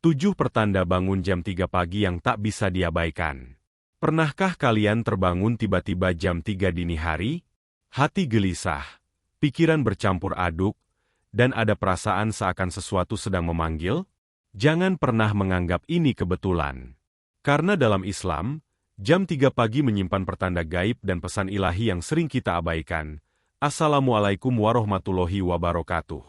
7 pertanda bangun jam 3 pagi yang tak bisa diabaikan. Pernahkah kalian terbangun tiba-tiba jam 3 dini hari? Hati gelisah, pikiran bercampur aduk, dan ada perasaan seakan sesuatu sedang memanggil? Jangan pernah menganggap ini kebetulan. Karena dalam Islam, jam 3 pagi menyimpan pertanda gaib dan pesan ilahi yang sering kita abaikan. Assalamualaikum warahmatullahi wabarakatuh.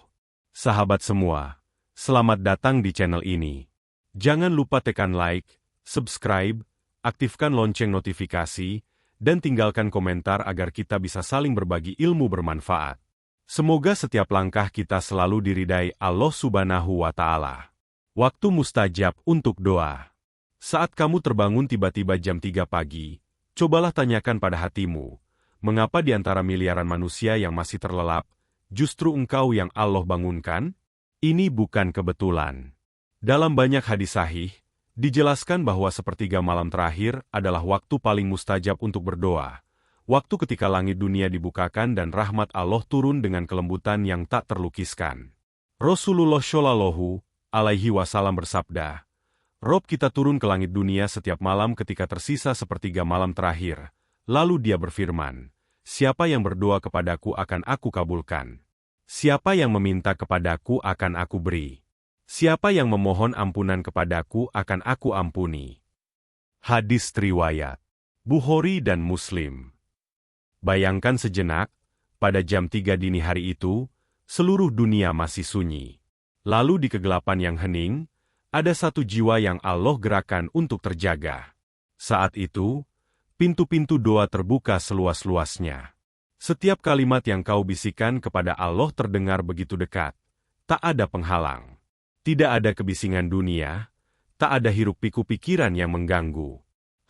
Sahabat semua, selamat datang di channel ini. Jangan lupa tekan like, subscribe, aktifkan lonceng notifikasi, dan tinggalkan komentar agar kita bisa saling berbagi ilmu bermanfaat. Semoga setiap langkah kita selalu diridai Allah Subhanahu wa Ta'ala. Waktu mustajab untuk doa. Saat kamu terbangun tiba-tiba jam 3 pagi, cobalah tanyakan pada hatimu, mengapa di antara miliaran manusia yang masih terlelap, justru engkau yang Allah bangunkan? Ini bukan kebetulan. Dalam banyak hadis sahih, dijelaskan bahwa sepertiga malam terakhir adalah waktu paling mustajab untuk berdoa. Waktu ketika langit dunia dibukakan dan rahmat Allah turun dengan kelembutan yang tak terlukiskan. Rasulullah Shallallahu alaihi wasallam bersabda, Rob kita turun ke langit dunia setiap malam ketika tersisa sepertiga malam terakhir. Lalu dia berfirman, siapa yang berdoa kepadaku akan aku kabulkan. Siapa yang meminta kepadaku akan aku beri. Siapa yang memohon ampunan kepadaku akan aku ampuni. Hadis riwayat Bukhari dan Muslim. Bayangkan sejenak, pada jam 3 dini hari itu, seluruh dunia masih sunyi. Lalu di kegelapan yang hening, ada satu jiwa yang Allah gerakan untuk terjaga. Saat itu, pintu-pintu doa terbuka seluas-luasnya. Setiap kalimat yang kau bisikan kepada Allah terdengar begitu dekat. Tak ada penghalang. Tidak ada kebisingan dunia, tak ada hiruk-pikuk pikiran yang mengganggu.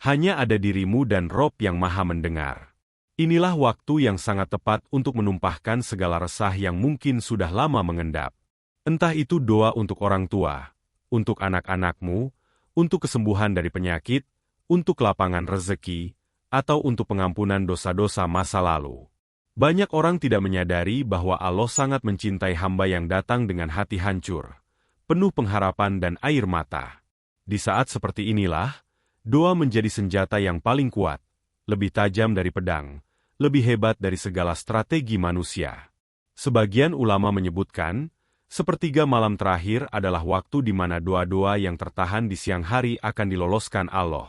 Hanya ada dirimu dan Rob yang maha mendengar. Inilah waktu yang sangat tepat untuk menumpahkan segala resah yang mungkin sudah lama mengendap. Entah itu doa untuk orang tua, untuk anak-anakmu, untuk kesembuhan dari penyakit, untuk lapangan rezeki, atau untuk pengampunan dosa-dosa masa lalu. Banyak orang tidak menyadari bahwa Allah sangat mencintai hamba yang datang dengan hati hancur, penuh pengharapan dan air mata. Di saat seperti inilah, doa menjadi senjata yang paling kuat, lebih tajam dari pedang, lebih hebat dari segala strategi manusia. Sebagian ulama menyebutkan, sepertiga malam terakhir adalah waktu di mana doa-doa yang tertahan di siang hari akan diloloskan Allah.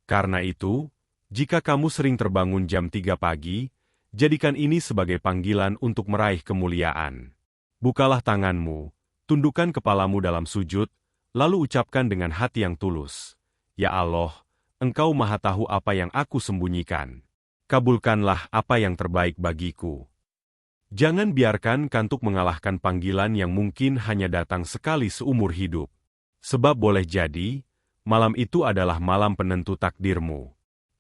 Karena itu, jika kamu sering terbangun jam 3 pagi, jadikan ini sebagai panggilan untuk meraih kemuliaan. Bukalah tanganmu, tundukkan kepalamu dalam sujud, lalu ucapkan dengan hati yang tulus, Ya Allah, Engkau maha tahu apa yang aku sembunyikan. Kabulkanlah apa yang terbaik bagiku. Jangan biarkan kantuk mengalahkan panggilan yang mungkin hanya datang sekali seumur hidup. Sebab boleh jadi, malam itu adalah malam penentu takdirmu.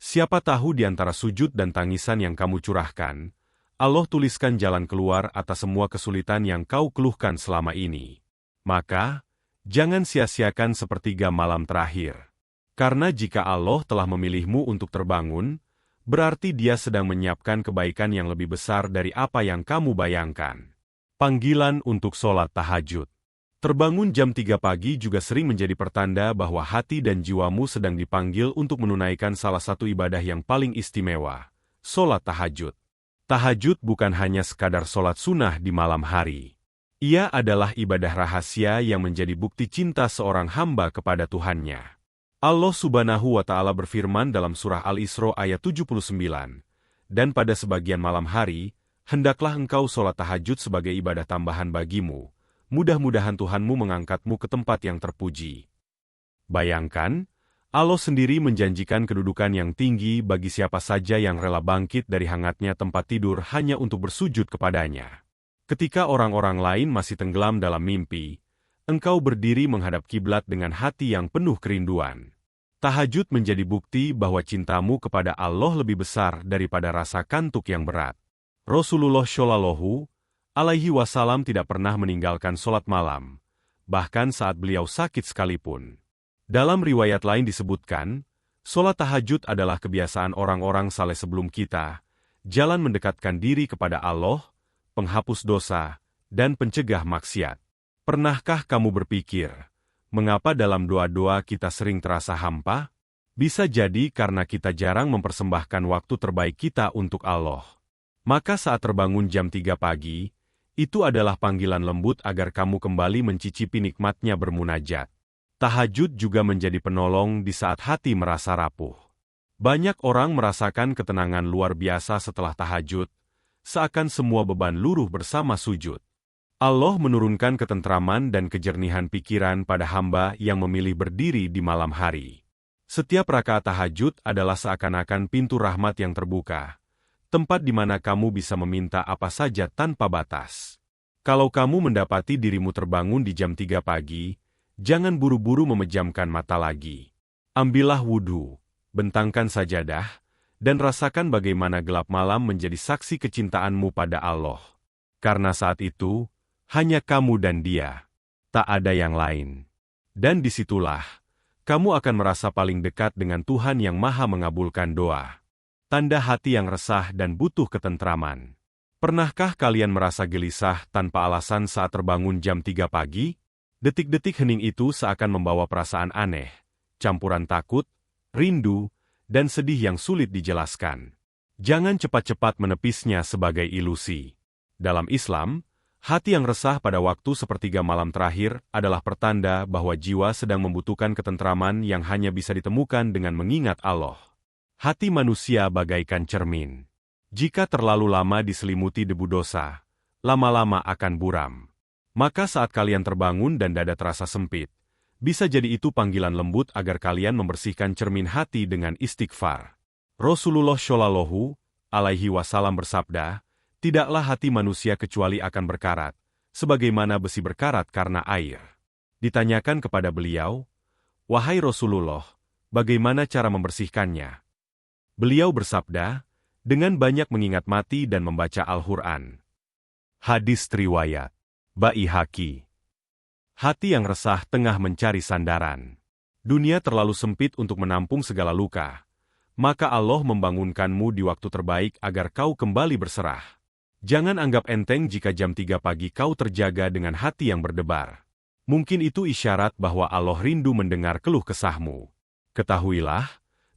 Siapa tahu di antara sujud dan tangisan yang kamu curahkan, Allah tuliskan jalan keluar atas semua kesulitan yang kau keluhkan selama ini. Maka, jangan sia-siakan sepertiga malam terakhir. Karena jika Allah telah memilihmu untuk terbangun, berarti Dia sedang menyiapkan kebaikan yang lebih besar dari apa yang kamu bayangkan. Panggilan untuk sholat tahajud. Terbangun jam 3 pagi juga sering menjadi pertanda bahwa hati dan jiwamu sedang dipanggil untuk menunaikan salah satu ibadah yang paling istimewa, sholat tahajud. Tahajud bukan hanya sekadar sholat sunnah di malam hari. Ia adalah ibadah rahasia yang menjadi bukti cinta seorang hamba kepada Tuhannya. Allah Subhanahu wa Ta'ala berfirman dalam surah Al-Isra ayat 79, dan pada sebagian malam hari, hendaklah engkau sholat tahajud sebagai ibadah tambahan bagimu. Mudah-mudahan Tuhanmu mengangkatmu ke tempat yang terpuji. Bayangkan, Allah sendiri menjanjikan kedudukan yang tinggi bagi siapa saja yang rela bangkit dari hangatnya tempat tidur hanya untuk bersujud kepadanya. Ketika orang-orang lain masih tenggelam dalam mimpi, engkau berdiri menghadap kiblat dengan hati yang penuh kerinduan. Tahajud menjadi bukti bahwa cintamu kepada Allah lebih besar daripada rasa kantuk yang berat. Rasulullah Shallallahu alaihi wasallam tidak pernah meninggalkan sholat malam, bahkan saat beliau sakit sekalipun. Dalam riwayat lain disebutkan, sholat tahajud adalah kebiasaan orang-orang saleh sebelum kita, jalan mendekatkan diri kepada Allah, penghapus dosa, dan pencegah maksiat. Pernahkah kamu berpikir, mengapa dalam doa-doa kita sering terasa hampa? Bisa jadi karena kita jarang mempersembahkan waktu terbaik kita untuk Allah. Maka saat terbangun jam 3 pagi, itu adalah panggilan lembut agar kamu kembali mencicipi nikmatnya bermunajat. Tahajud juga menjadi penolong di saat hati merasa rapuh. Banyak orang merasakan ketenangan luar biasa setelah tahajud, seakan semua beban luruh bersama sujud. Allah menurunkan ketentraman dan kejernihan pikiran pada hamba yang memilih berdiri di malam hari. Setiap rakaat tahajud adalah seakan-akan pintu rahmat yang terbuka, tempat di mana kamu bisa meminta apa saja tanpa batas. Kalau kamu mendapati dirimu terbangun di jam 3 pagi, jangan buru-buru memejamkan mata lagi. Ambillah wudhu, bentangkan sajadah, dan rasakan bagaimana gelap malam menjadi saksi kecintaanmu pada Allah. Karena saat itu, hanya kamu dan Dia. Tak ada yang lain. Dan disitulah, kamu akan merasa paling dekat dengan Tuhan yang Maha mengabulkan doa. Tanda hati yang resah dan butuh ketentraman. Pernahkah kalian merasa gelisah tanpa alasan saat terbangun jam 3 pagi? Detik-detik hening itu seakan membawa perasaan aneh, campuran takut, rindu, dan sedih yang sulit dijelaskan. Jangan cepat-cepat menepisnya sebagai ilusi. Dalam Islam, hati yang resah pada waktu sepertiga malam terakhir adalah pertanda bahwa jiwa sedang membutuhkan ketentraman yang hanya bisa ditemukan dengan mengingat Allah. Hati manusia bagaikan cermin. Jika terlalu lama diselimuti debu dosa, lama-lama akan buram. Maka saat kalian terbangun dan dada terasa sempit, bisa jadi itu panggilan lembut agar kalian membersihkan cermin hati dengan istighfar. Rasulullah Shallallahu Alaihi Wasallam bersabda, "Tidaklah hati manusia kecuali akan berkarat, sebagaimana besi berkarat karena air." Ditanyakan kepada beliau, "Wahai Rasulullah, bagaimana cara membersihkannya?" Beliau bersabda, "Dengan banyak mengingat mati dan membaca Al-Quran." Hadis riwayat Baihaqi. Hati yang resah tengah mencari sandaran. Dunia terlalu sempit untuk menampung segala luka. Maka Allah membangunkanmu di waktu terbaik agar kau kembali berserah. Jangan anggap enteng jika jam 3 pagi kau terjaga dengan hati yang berdebar. Mungkin itu isyarat bahwa Allah rindu mendengar keluh kesahmu. Ketahuilah,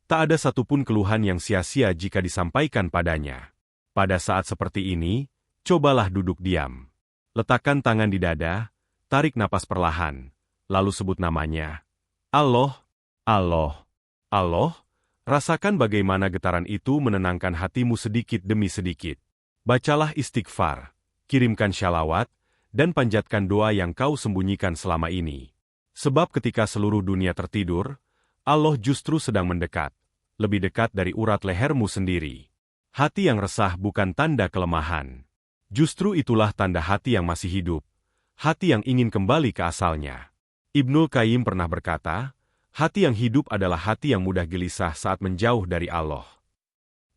tak ada satupun keluhan yang sia-sia jika disampaikan padanya. Pada saat seperti ini, cobalah duduk diam. Letakkan tangan di dada, tarik napas perlahan, lalu sebut namanya. Allah, Allah, Allah. Rasakan bagaimana getaran itu menenangkan hatimu sedikit demi sedikit. Bacalah istighfar, kirimkan syalawat, dan panjatkan doa yang kau sembunyikan selama ini. Sebab ketika seluruh dunia tertidur, Allah justru sedang mendekat, lebih dekat dari urat lehermu sendiri. Hati yang resah bukan tanda kelemahan. Justru itulah tanda hati yang masih hidup, hati yang ingin kembali ke asalnya. Ibnul Qayyim pernah berkata, hati yang hidup adalah hati yang mudah gelisah saat menjauh dari Allah.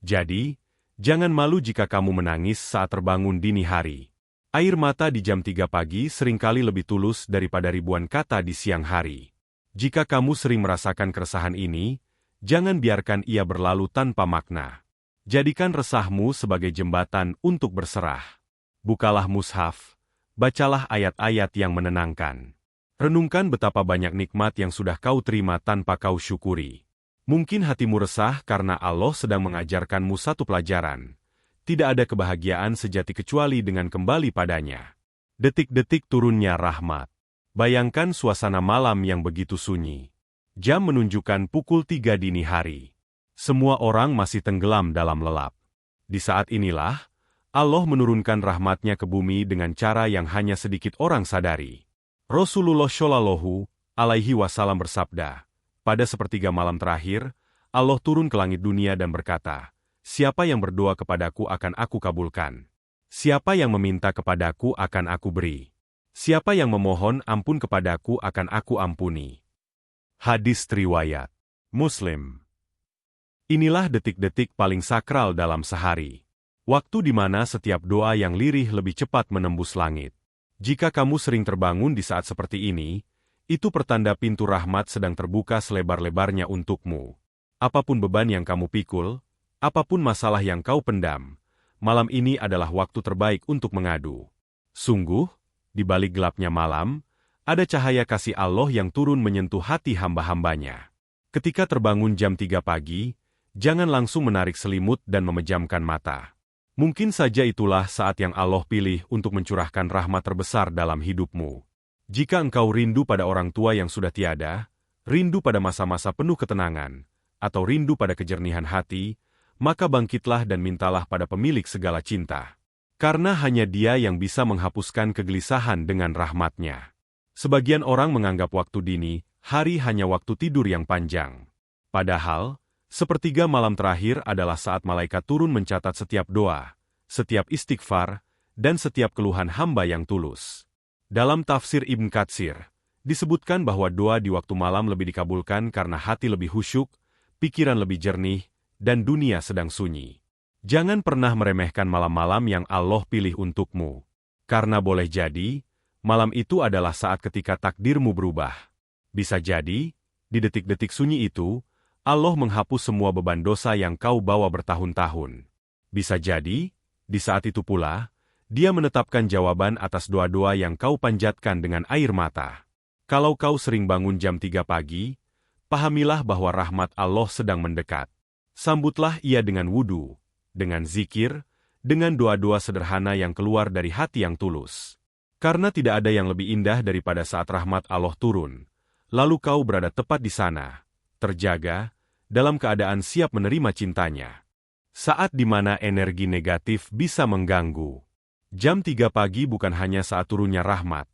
Jadi, jangan malu jika kamu menangis saat terbangun dini hari. Air mata di jam 3 pagi seringkali lebih tulus daripada ribuan kata di siang hari. Jika kamu sering merasakan keresahan ini, jangan biarkan ia berlalu tanpa makna. Jadikan resahmu sebagai jembatan untuk berserah. Bukalah mushaf, bacalah ayat-ayat yang menenangkan. Renungkan betapa banyak nikmat yang sudah kau terima tanpa kau syukuri. Mungkin hatimu resah karena Allah sedang mengajarkanmu satu pelajaran. Tidak ada kebahagiaan sejati kecuali dengan kembali padanya. Detik-detik turunnya rahmat. Bayangkan suasana malam yang begitu sunyi. Jam menunjukkan pukul 3 dini hari. Semua orang masih tenggelam dalam lelap. Di saat inilah, Allah menurunkan rahmatnya ke bumi dengan cara yang hanya sedikit orang sadari. Rasulullah Shallallahu Alaihi Wasallam bersabda, pada sepertiga malam terakhir, Allah turun ke langit dunia dan berkata, "Siapa yang berdoa kepadaku akan aku kabulkan. Siapa yang meminta kepadaku akan aku beri. Siapa yang memohon ampun kepadaku akan aku ampuni." Hadis riwayat Muslim. Inilah detik-detik paling sakral dalam sehari. Waktu di mana setiap doa yang lirih lebih cepat menembus langit. Jika kamu sering terbangun di saat seperti ini, itu pertanda pintu rahmat sedang terbuka selebar-lebarnya untukmu. Apapun beban yang kamu pikul, apapun masalah yang kau pendam, malam ini adalah waktu terbaik untuk mengadu. Sungguh, di balik gelapnya malam, Ada cahaya kasih Allah yang turun menyentuh hati hamba-hambanya. Ketika terbangun jam 3 pagi, jangan langsung menarik selimut dan memejamkan mata. Mungkin saja itulah saat yang Allah pilih untuk mencurahkan rahmat terbesar dalam hidupmu. Jika engkau rindu pada orang tua yang sudah tiada, rindu pada masa-masa penuh ketenangan, atau rindu pada kejernihan hati, maka bangkitlah dan mintalah pada pemilik segala cinta. Karena hanya Dia yang bisa menghapuskan kegelisahan dengan rahmat-Nya. Sebagian orang menganggap waktu dini, hari hanya waktu tidur yang panjang. Padahal, sepertiga malam terakhir adalah saat malaikat turun mencatat setiap doa, setiap istighfar, dan setiap keluhan hamba yang tulus. Dalam tafsir Ibn Katsir, disebutkan bahwa doa di waktu malam lebih dikabulkan karena hati lebih khusyuk, pikiran lebih jernih, dan dunia sedang sunyi. Jangan pernah meremehkan malam-malam yang Allah pilih untukmu. Karena boleh jadi, malam itu adalah saat ketika takdirmu berubah. Bisa jadi, di detik-detik sunyi itu, Allah menghapus semua beban dosa yang kau bawa bertahun-tahun. Bisa jadi, di saat itu pula, Dia menetapkan jawaban atas doa-doa yang kau panjatkan dengan air mata. Kalau kau sering bangun jam 3 pagi, pahamilah bahwa rahmat Allah sedang mendekat. Sambutlah ia dengan wudu, dengan zikir, dengan doa-doa sederhana yang keluar dari hati yang tulus. Karena tidak ada yang lebih indah daripada saat rahmat Allah turun, lalu kau berada tepat di sana, terjaga, dalam keadaan siap menerima cintanya. Saat di mana energi negatif bisa mengganggu. Jam 3 pagi bukan hanya saat turunnya rahmat,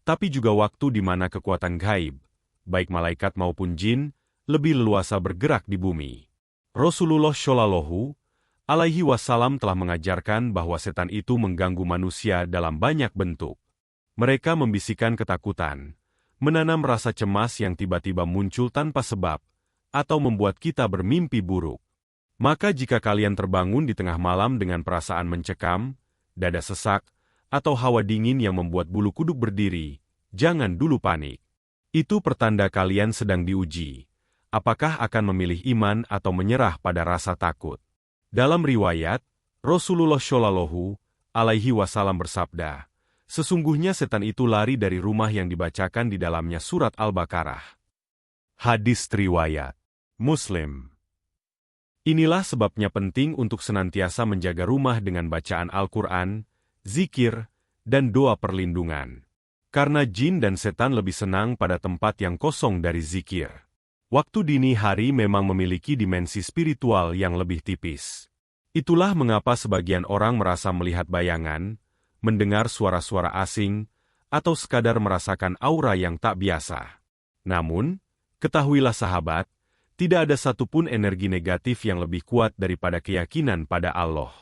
tapi juga waktu di mana kekuatan gaib, baik malaikat maupun jin, lebih leluasa bergerak di bumi. Rasulullah Shallallahu Alaihi Wasallam telah mengajarkan bahwa setan itu mengganggu manusia dalam banyak bentuk. Mereka membisikkan ketakutan, menanam rasa cemas yang tiba-tiba muncul tanpa sebab, atau membuat kita bermimpi buruk. Maka jika kalian terbangun di tengah malam dengan perasaan mencekam, dada sesak, atau hawa dingin yang membuat bulu kuduk berdiri, jangan dulu panik. Itu pertanda kalian sedang diuji. Apakah akan memilih iman atau menyerah pada rasa takut? Dalam riwayat, Rasulullah Shallallahu Alaihi Wasallam bersabda, sesungguhnya setan itu lari dari rumah yang dibacakan di dalamnya surat Al-Baqarah. Hadis riwayat Muslim. Inilah sebabnya penting untuk senantiasa menjaga rumah dengan bacaan Al-Quran, zikir, dan doa perlindungan. Karena jin dan setan lebih senang pada tempat yang kosong dari zikir. Waktu dini hari memang memiliki dimensi spiritual yang lebih tipis. Itulah mengapa sebagian orang merasa melihat bayangan, mendengar suara-suara asing, atau sekadar merasakan aura yang tak biasa. Namun, ketahuilah sahabat, tidak ada satupun energi negatif yang lebih kuat daripada keyakinan pada Allah.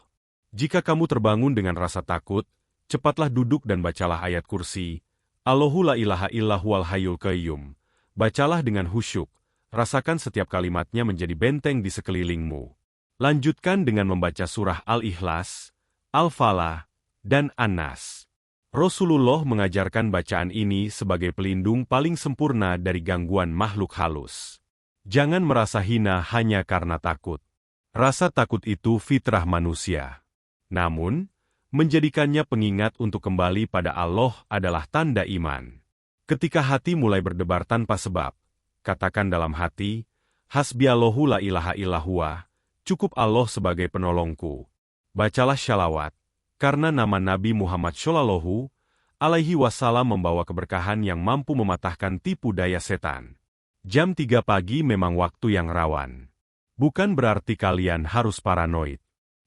Jika kamu terbangun dengan rasa takut, cepatlah duduk dan bacalah ayat kursi, Allahu la ilaha illa huwal hayyul qayyum. Bacalah dengan khusyuk, rasakan setiap kalimatnya menjadi benteng di sekelilingmu. Lanjutkan dengan membaca surah Al-Ikhlas, Al-Falah, dan An-Nas. Rasulullah mengajarkan bacaan ini sebagai pelindung paling sempurna dari gangguan makhluk halus. Jangan merasa hina hanya karena takut. Rasa takut itu fitrah manusia. Namun, menjadikannya pengingat untuk kembali pada Allah adalah tanda iman. Ketika hati mulai berdebar tanpa sebab, katakan dalam hati, Hasbiyallahu la ilaha illa huwa, cukup Allah sebagai penolongku. Bacalah syalawat, karena nama Nabi Muhammad Shallallahu Alaihi Wasallam membawa keberkahan yang mampu mematahkan tipu daya setan. Jam 3 pagi memang waktu yang rawan. Bukan berarti kalian harus paranoid.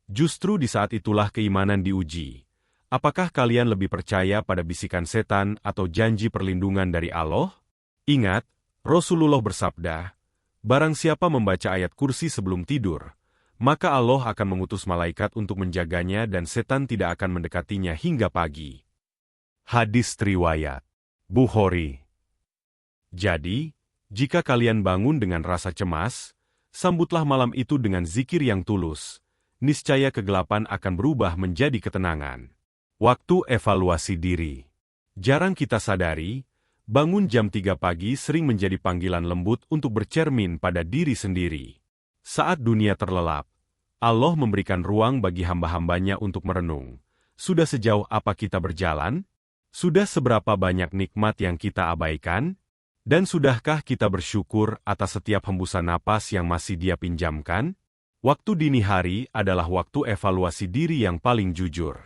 Justru di saat itulah keimanan diuji. Apakah kalian lebih percaya pada bisikan setan atau janji perlindungan dari Allah? Ingat, Rasulullah bersabda, barang siapa membaca ayat kursi sebelum tidur, maka Allah akan mengutus malaikat untuk menjaganya dan setan tidak akan mendekatinya hingga pagi. Hadis riwayat Bukhari. Jadi, jika kalian bangun dengan rasa cemas, sambutlah malam itu dengan zikir yang tulus. Niscaya kegelapan akan berubah menjadi ketenangan. Waktu evaluasi diri. Jarang kita sadari, bangun jam 3 pagi sering menjadi panggilan lembut untuk bercermin pada diri sendiri. Saat dunia terlelap, Allah memberikan ruang bagi hamba-hambanya untuk merenung. Sudah sejauh apa kita berjalan? Sudah seberapa banyak nikmat yang kita abaikan? Dan sudahkah kita bersyukur atas setiap hembusan napas yang masih Dia pinjamkan? Waktu dini hari adalah waktu evaluasi diri yang paling jujur.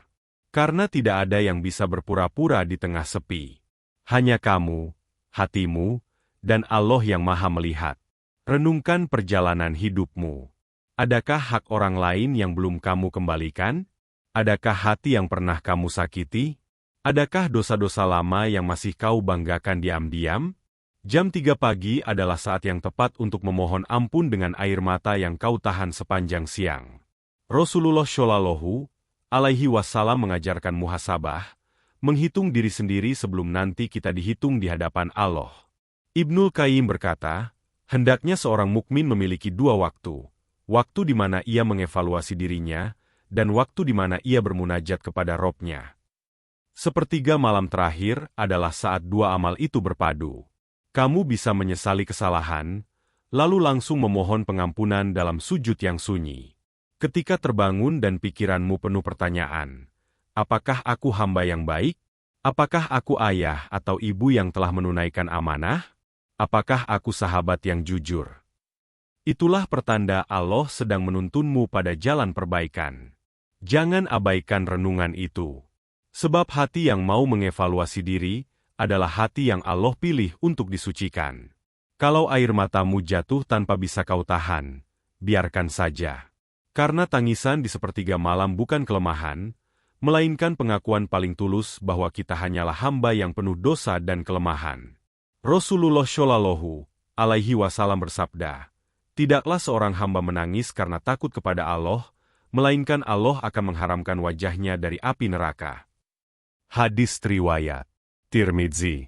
Karena tidak ada yang bisa berpura-pura di tengah sepi. Hanya kamu, hatimu, dan Allah yang Maha Melihat. Renungkan perjalanan hidupmu. Adakah hak orang lain yang belum kamu kembalikan? Adakah hati yang pernah kamu sakiti? Adakah dosa-dosa lama yang masih kau banggakan diam-diam? Jam 3 pagi adalah saat yang tepat untuk memohon ampun dengan air mata yang kau tahan sepanjang siang. Rasulullah Shallallahu Alaihi Wasallam mengajarkan muhasabah, menghitung diri sendiri sebelum nanti kita dihitung di hadapan Allah. Ibnul Qayyim berkata, hendaknya seorang mukmin memiliki dua waktu di mana ia mengevaluasi dirinya, dan waktu di mana ia bermunajat kepada Robnya. Sepertiga malam terakhir adalah saat dua amal itu berpadu. Kamu bisa menyesali kesalahan, lalu langsung memohon pengampunan dalam sujud yang sunyi. Ketika terbangun dan pikiranmu penuh pertanyaan, apakah aku hamba yang baik? Apakah aku ayah atau ibu yang telah menunaikan amanah? Apakah aku sahabat yang jujur? Itulah pertanda Allah sedang menuntunmu pada jalan perbaikan. Jangan abaikan renungan itu. Sebab hati yang mau mengevaluasi diri adalah hati yang Allah pilih untuk disucikan. Kalau air matamu jatuh tanpa bisa kau tahan, biarkan saja. Karena tangisan di sepertiga malam bukan kelemahan, melainkan pengakuan paling tulus bahwa kita hanyalah hamba yang penuh dosa dan kelemahan. Rasulullah Shallallahu Alaihi Wasallam bersabda, tidaklah seorang hamba menangis karena takut kepada Allah, melainkan Allah akan mengharamkan wajahnya dari api neraka. Hadis riwayat Tirmidzi.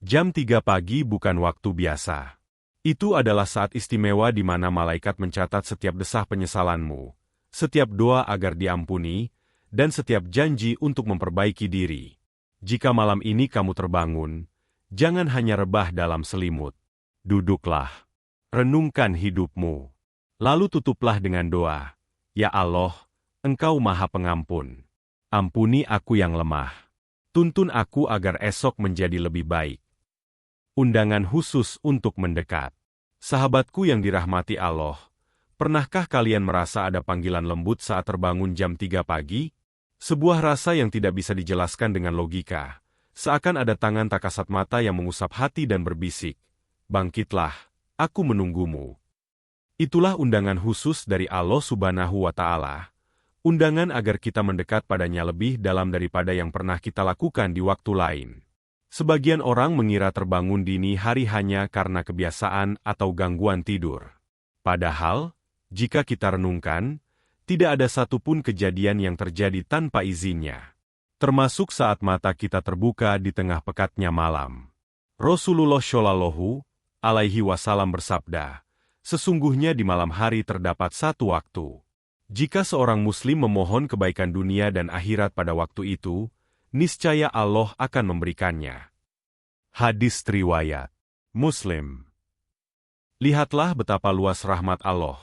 Jam 3 pagi bukan waktu biasa. Itu adalah saat istimewa di mana malaikat mencatat setiap desah penyesalanmu, setiap doa agar diampuni, dan setiap janji untuk memperbaiki diri. Jika malam ini kamu terbangun, jangan hanya rebah dalam selimut. Duduklah. Renungkan hidupmu. Lalu tutuplah dengan doa. Ya Allah, Engkau Maha Pengampun. Ampuni aku yang lemah. Tuntun aku agar esok menjadi lebih baik. Undangan khusus untuk mendekat. Sahabatku yang dirahmati Allah, pernahkah kalian merasa ada panggilan lembut saat terbangun jam 3 pagi? Sebuah rasa yang tidak bisa dijelaskan dengan logika. Seakan ada tangan tak kasat mata yang mengusap hati dan berbisik, bangkitlah, aku menunggumu. Itulah undangan khusus dari Allah Subhanahu wa Ta'ala. Undangan agar kita mendekat padanya lebih dalam daripada yang pernah kita lakukan di waktu lain. Sebagian orang mengira terbangun dini hari hanya karena kebiasaan atau gangguan tidur. Padahal, jika kita renungkan, tidak ada satupun kejadian yang terjadi tanpa izinnya. Termasuk saat mata kita terbuka di tengah pekatnya malam. Rasulullah Shallallahu Alaihi Wasallam bersabda, sesungguhnya di malam hari terdapat satu waktu. Jika seorang muslim memohon kebaikan dunia dan akhirat pada waktu itu, niscaya Allah akan memberikannya. Hadis riwayat Muslim. Lihatlah betapa luas rahmat Allah.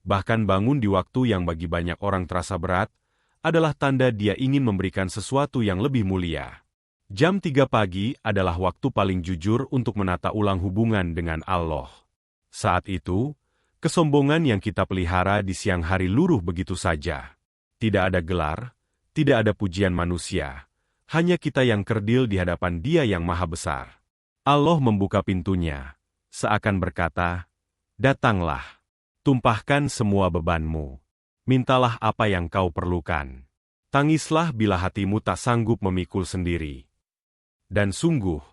Bahkan bangun di waktu yang bagi banyak orang terasa berat, adalah tanda Dia ingin memberikan sesuatu yang lebih mulia. Jam 3 pagi adalah waktu paling jujur untuk menata ulang hubungan dengan Allah. Saat itu, kesombongan yang kita pelihara di siang hari luruh begitu saja. Tidak ada gelar, tidak ada pujian manusia, hanya kita yang kerdil di hadapan Dia yang Maha Besar. Allah membuka pintunya, seakan berkata, datanglah, tumpahkan semua bebanmu, mintalah apa yang kau perlukan. Tangislah bila hatimu tak sanggup memikul sendiri. Dan sungguh,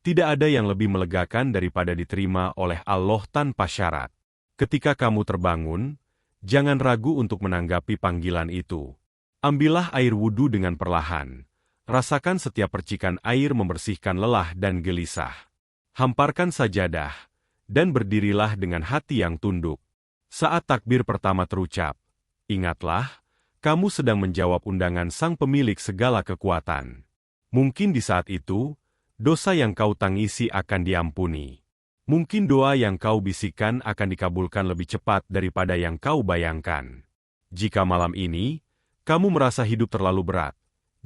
tidak ada yang lebih melegakan daripada diterima oleh Allah tanpa syarat. Ketika kamu terbangun, jangan ragu untuk menanggapi panggilan itu. Ambillah air wudhu dengan perlahan. Rasakan setiap percikan air membersihkan lelah dan gelisah. Hamparkan sajadah, dan berdirilah dengan hati yang tunduk. Saat takbir pertama terucap, ingatlah, kamu sedang menjawab undangan Sang Pemilik segala kekuatan. Mungkin di saat itu, dosa yang kau tangisi akan diampuni. Mungkin doa yang kau bisikan akan dikabulkan lebih cepat daripada yang kau bayangkan. Jika malam ini, kamu merasa hidup terlalu berat,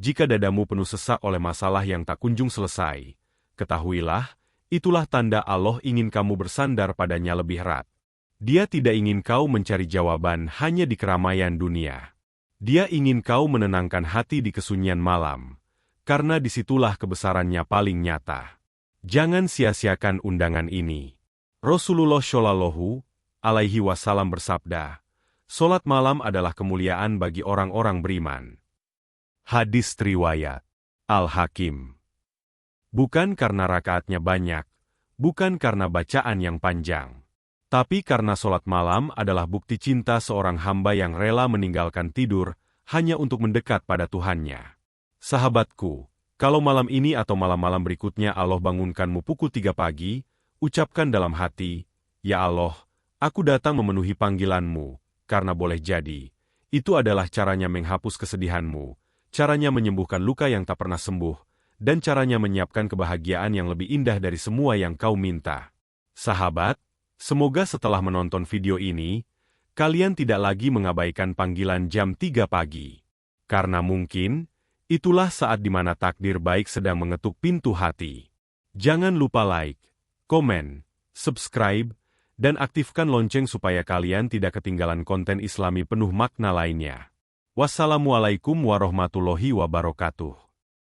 Jika dadamu penuh sesak oleh masalah yang tak kunjung selesai, ketahuilah, itulah tanda Allah ingin kamu bersandar padanya lebih erat. Dia tidak ingin kau mencari jawaban hanya di keramaian dunia. Dia ingin kau menenangkan hati di kesunyian malam, karena disitulah kebesarannya paling nyata. Jangan sia-siakan undangan ini. Rasulullah Shallallahu Alaihi Wasallam bersabda, "Solat malam adalah kemuliaan bagi orang-orang beriman." Hadis riwayat Al-Hakim. Bukan karena rakaatnya banyak, bukan karena bacaan yang panjang, tapi karena solat malam adalah bukti cinta seorang hamba yang rela meninggalkan tidur hanya untuk mendekat pada Tuhannya. Sahabatku, kalau malam ini atau malam-malam berikutnya Allah bangunkanmu pukul 3 pagi, ucapkan dalam hati, "Ya Allah, aku datang memenuhi panggilanmu, karena boleh jadi, itu adalah caranya menghapus kesedihanmu, caranya menyembuhkan luka yang tak pernah sembuh, dan caranya menyiapkan kebahagiaan yang lebih indah dari semua yang kau minta." Sahabat, semoga setelah menonton video ini, kalian tidak lagi mengabaikan panggilan jam 3 pagi. Karena mungkin, itulah saat di mana takdir baik sedang mengetuk pintu hati. Jangan lupa like, komen, subscribe, dan aktifkan lonceng supaya kalian tidak ketinggalan konten Islami penuh makna lainnya. Wassalamualaikum warahmatullahi wabarakatuh.